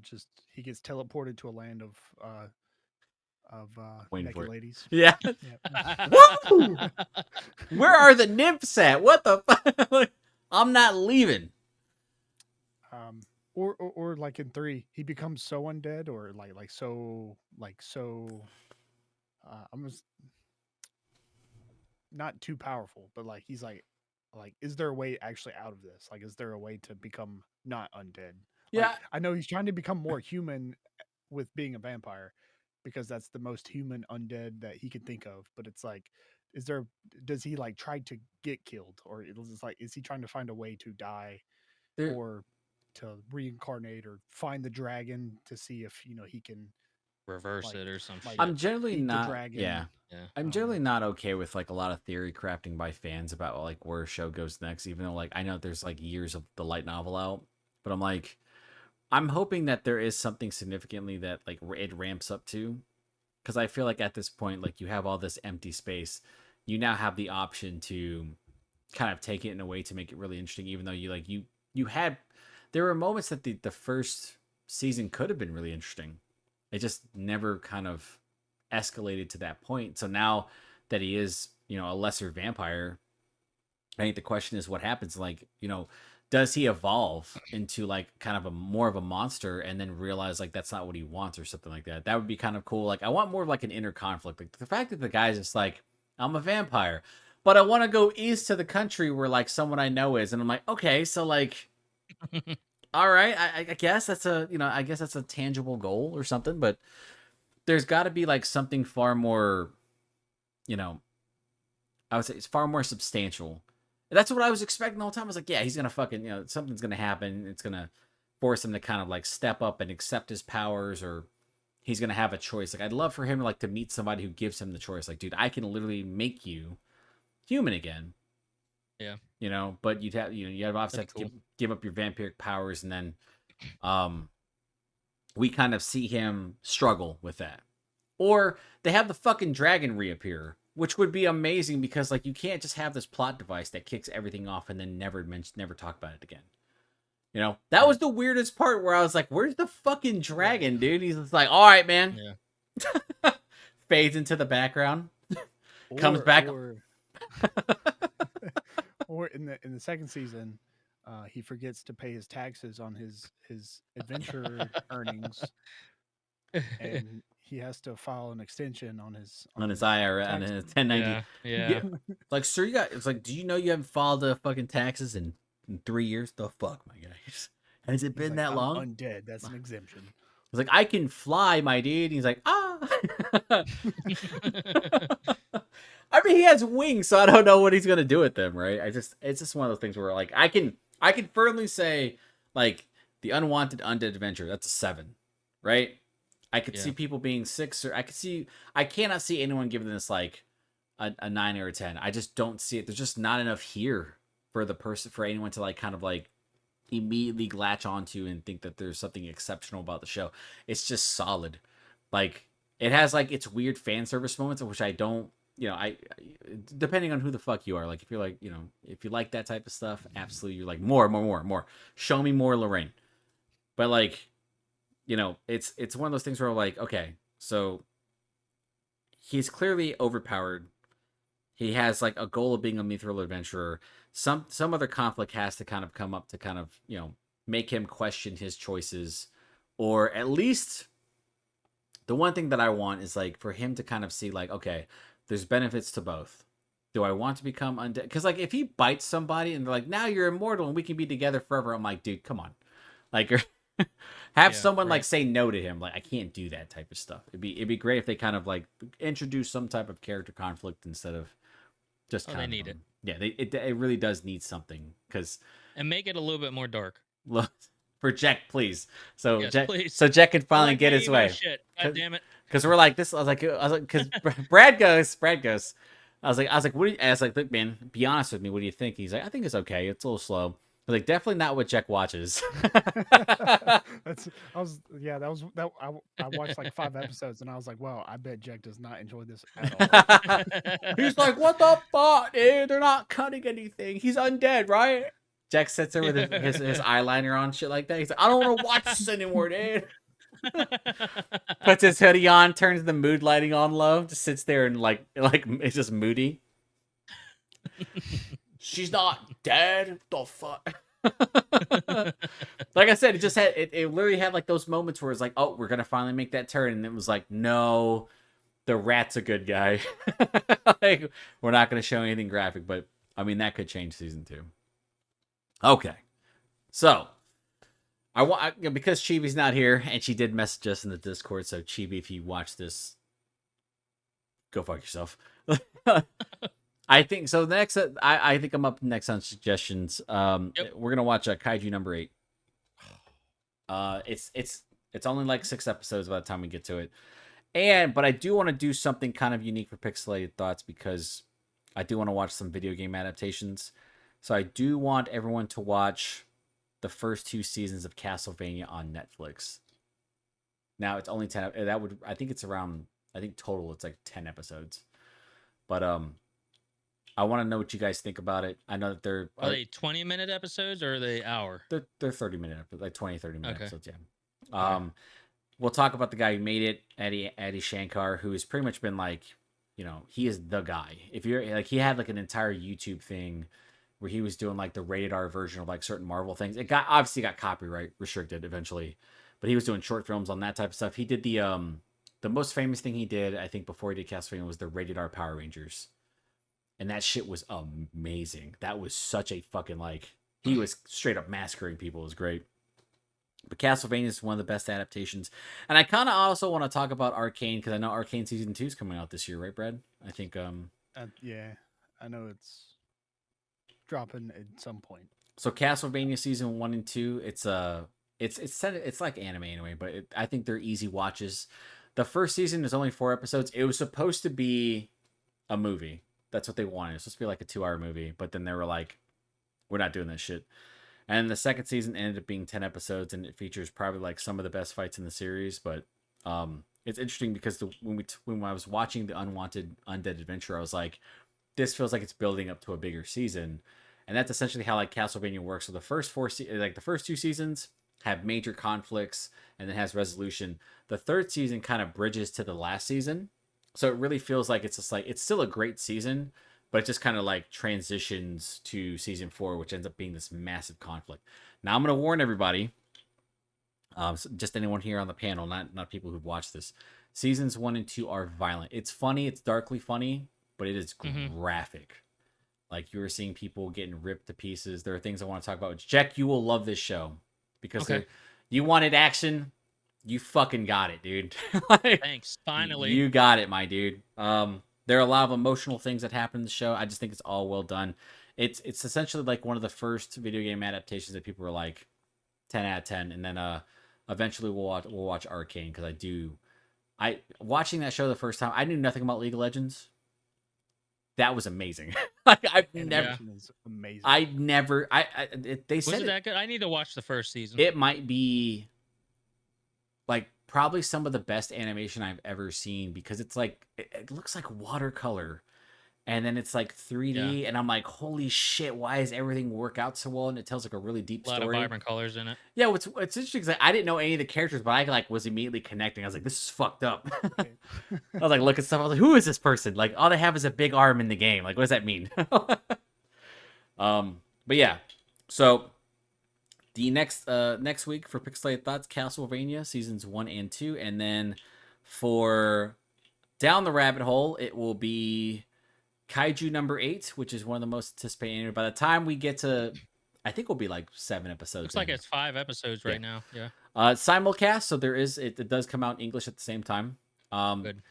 just he gets teleported to a land of Waiting for naked it. ladies. Yeah. Yeah. Woo! Where are the nymphs at? What the fuck? I'm not leaving. Or like in three, he becomes so undead, or like so. I'm just not too powerful, but like he's like, is there a way actually out of this? Like, is there a way to become not undead? Yeah, I know he's trying to become more human with being a vampire because that's the most human undead that he can think of. But it's like, is there, does he like try to get killed, or it's like, is he trying to find a way to die there. or to reincarnate or find the dragon to see if, he can Reverse like it or some like I'm shit. generally eat the not. Yeah, dragon. Yeah. I'm I don't generally know. not okay with like a lot of theory crafting by fans about like where a show goes next. Even though like I know there's like years of the light novel out, but I'm like, I'm hoping that there is something significantly that like it ramps up to, because I feel like at this point, like you have all this empty space, you now have the option to kind of take it in a way to make it really interesting. Even though you had, there were moments that the first season could have been really interesting. It just never kind of escalated to that point. So now that he is, a lesser vampire, I think the question is what happens. Like, does he evolve into like kind of a more of a monster and then realize like that's not what he wants or something like that? That would be kind of cool. Like, I want more of like an inner conflict. Like the fact that the guy's just like, I'm a vampire, but I want to go east to the country where like someone I know is, and I'm like, okay, so like, all right, I guess that's a, I guess that's a tangible goal or something, but there's got to be like something far more, you know, I would say it's far more substantial. That's what I was expecting the whole time. I was like, yeah, he's gonna fucking, something's gonna happen. It's gonna force him to kind of like step up and accept his powers, or he's gonna have a choice. Like, I'd love for him like to meet somebody who gives him the choice. Like, dude, I can literally make you human again. Yeah. But you'd have, you have obviously That'd have be to cool. give up your vampiric powers, and then um we kind of see him struggle with that. Or they have the fucking dragon reappear, which would be amazing because like you can't just have this plot device that kicks everything off and then never talk about it again. That was Right. the weirdest part where I was like, "Where's the fucking Right. dragon, dude?" He's just like, "All right, man." Yeah. Fades into the background, comes Or back. or or in the second season, he forgets to pay his taxes on his adventure earnings, and he has to file an extension on On his his IRA, on tax his bill. 1090. Yeah. Yeah. Yeah, like, sir, it's like, do you know you haven't filed the fucking taxes in 3 years? The fuck, my guys, has it He's been like, that I'm long? undead. That's an exemption. He's like, I can fly, my dude. He's like, ah. I mean, he has wings, so I don't know what he's gonna do with them, right? It's just one of those things where like I can firmly say like the Unwanted Undead Adventure, that's a 7, right? I could see Yeah. people being 6, or I cannot see anyone giving this like a 9 or a 10. I just don't see it. There's just not enough here for anyone to like kind of like immediately latch onto and think that there's something exceptional about the show. It's just solid. Like, it has like its weird fan service moments, which I don't. Depending on who the fuck you are, like if you're like, if you like that type of stuff, absolutely, you're like more. Show me more Lorraine. But like, it's one of those things where like, okay, so he's clearly overpowered. He has like a goal of being a mithril adventurer. Some other conflict has to kind of come up to kind of make him question his choices, or at least the one thing that I want is like for him to kind of see like, okay, there's benefits to both. Do I want to become undead? Because like if he bites somebody and they're like, now you're immortal and we can be together forever, I'm like, dude, come on, like have Yeah. someone like Right. say no to him. Like, I can't do that type of stuff. It'd be great if they kind of like introduce some type of character conflict instead of just Oh, kind they of need it. yeah, it really does need something because And make it a little bit more dark. look for Jack, please. So Yes, Jack, please. so Jack can I finally like get my his emo way shit. God damn it. because we're like this. I was like, because Brad goes. I was like, what? I was like, look, man, be honest with me. What do you think? He's like, I think it's okay. It's a little slow. I was like, definitely not what Jack watches. That's I was yeah that was that I watched like 5 episodes and I was like, well, I bet Jack does not enjoy this at all. He's like, what the fuck, dude? They're not cutting anything. He's undead, right? Jack sits there with his eyeliner on, shit like that. He's like, I don't want to watch this anymore, dude. Puts his hoodie on, turns the mood lighting on low, just sits there and like it's just moody. She's not dead. The fuck. Like I said, it literally had like those moments where it's like, oh, we're gonna finally make that turn, and it was like, no, the rat's a good guy. Like, we're not gonna show anything graphic, but I mean that could change season 2. Okay, so I want because Chibi's not here, and she did message us in the Discord. So Chibi, if you watch this, go fuck yourself. I think so. Next, I think I'm up next on suggestions. Yep. We're gonna watch Kaiju number 8. It's only like 6 episodes by the time we get to it, but I do want to do something kind of unique for Pixelated Thoughts because I do want to watch some video game adaptations. So I do want everyone to watch the first 2 seasons of Castlevania on Netflix. Now it's only 10. That would I think it's around. I think total it's like 10 episodes. But I want to know what you guys think about it. I know that Are they 20-minute episodes or are they hour? they're 30-minute episodes, like 20-30-minute Okay. episodes. Yeah. Okay. We'll talk about the guy who made it, Eddie Shankar, who has pretty much been like, he is the guy. If you're like, he had like an entire YouTube thing where he was doing like the rated R version of like certain Marvel things. It obviously got copyright restricted eventually, but he was doing short films on that type of stuff. He did the most famous thing he did, I think, before he did Castlevania was the rated R Power Rangers. And that shit was amazing. That was such a fucking like, he was straight up massacring people. It was great. But Castlevania is one of the best adaptations. And I kind of also want to talk about Arcane because I know Arcane season 2 is coming out this year, right, Brad? I think yeah, I know it's dropping at some point. so Castlevania season 1 and 2, it's like anime anyway, but I think they're easy watches. The first season is only 4 episodes. It was supposed to be a movie. That's what they wanted. It's supposed to be like a 2-hour movie, but then they were like, we're not doing that shit. And the second season ended up being 10 episodes, and it features probably like some of the best fights in the series. But it's interesting because when I was watching the Undead Adventurer, I was like, this feels like it's building up to a bigger season, and that's essentially how like Castlevania works. So the first the first 2 seasons have major conflicts and then has resolution. The third season kind of bridges to the last season, so it really feels like it's just like it's still a great season, but it just kind of like transitions to season 4, which ends up being this massive conflict. Now I'm going to warn everybody, so just anyone here on the panel, not people who've watched this. Seasons 1 and 2 are violent. It's funny, it's darkly funny, but it is graphic. Like you were seeing people getting ripped to pieces. There are things I want to talk about. Jack, you will love this show because you wanted action. You fucking got it, dude. Like, Thanks. Finally. You got it, my dude. There are a lot of emotional things that happen in the show. I just think it's all well done. It's essentially like one of the first video game adaptations that people were like 10 out of 10, and then eventually we'll watch Arcane because I watching that show the first time, I knew nothing about League of Legends. That was amazing. Like Is amazing. They said Was it that good? I need to watch the first season. It might be like probably some of the best animation I've ever seen because it's like it looks like watercolor, and then it's like 3D, and I'm like, holy shit, why does everything work out so well? And it tells like a really deep story. A lot of vibrant colors in it. Yeah, what's interesting is I didn't know any of the characters, but I like was immediately connecting. I was like, this is fucked up. I was like, look at stuff. I was like, who is this person? Like, all they have is a big arm in the game. Like, what does that mean? But yeah, so the next week for Pixelated Thoughts, Castlevania seasons 1 and 2, and then for Down the Rabbit Hole, it will be Kaiju number 8, which is one of the most anticipated. By the time we get to, I think we'll be like 7 episodes. Looks like it's 5 episodes right now. Yeah. Simulcast, so it does come out in English at the same time. Good.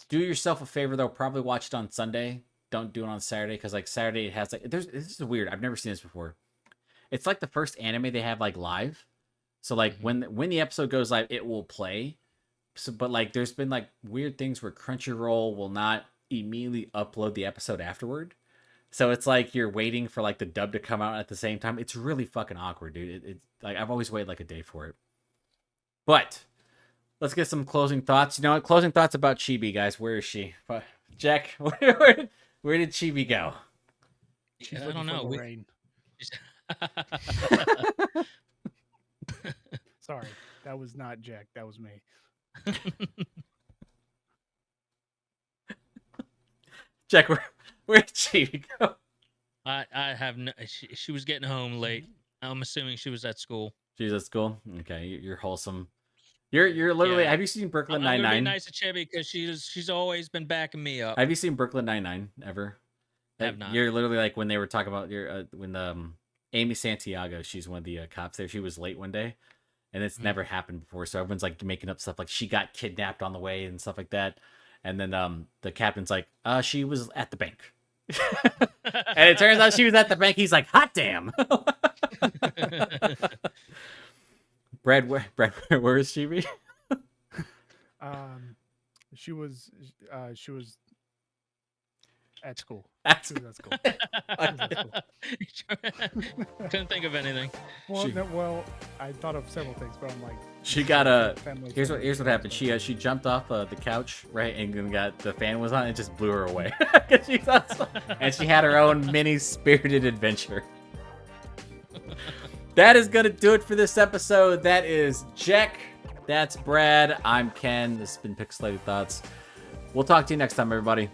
Do yourself a favor though, probably watch it on Sunday. Don't do it on Saturday because like Saturday it has like this is weird. I've never seen this before. It's like the first anime they have like live. So like when the episode goes live, it will play. So but like there's been like weird things where Crunchyroll will not immediately upload the episode afterward. So it's like you're waiting for like the dub to come out at the same time. It's really fucking awkward, dude. It's like I've always waited like a day for it. But let's get some closing thoughts. You know what? Closing thoughts about Chibi, guys. Where is she? Jack, where did Chibi go? I don't know. Sorry, that was not Jack. That was me. Jack, where did Chibi go? I have no. She was getting home late. I'm assuming she was at school. She's at school. Okay, you're wholesome. You're literally. Yeah. Have you seen Brooklyn Nine-Nine? I'm gonna be nice to Chibi because she's always been backing me up. Have you seen Brooklyn Nine-Nine ever? I have not. You're literally like when they were talking about when Amy Santiago. She's one of the cops there. She was late one day. and it's never happened before. So everyone's like making up stuff like she got kidnapped on the way and stuff like that. And then the captain's like, she was at the bank. And it turns out she was at the bank. He's like, hot damn. Brad, where is she? She was at school. That's She was at school. She was at school. Couldn't think of anything. Well, I thought of several things, but I'm like, she got a. family Here's friendly what happened. stuff. She jumped off the couch, right, and then got the fan was on and just blew her away. 'Cause she thought and she had her own mini spirited adventure. That is gonna do it for this episode. That is Jack. That's Brad. I'm Ken. This has been Pixelated Thoughts. We'll talk to you next time, everybody.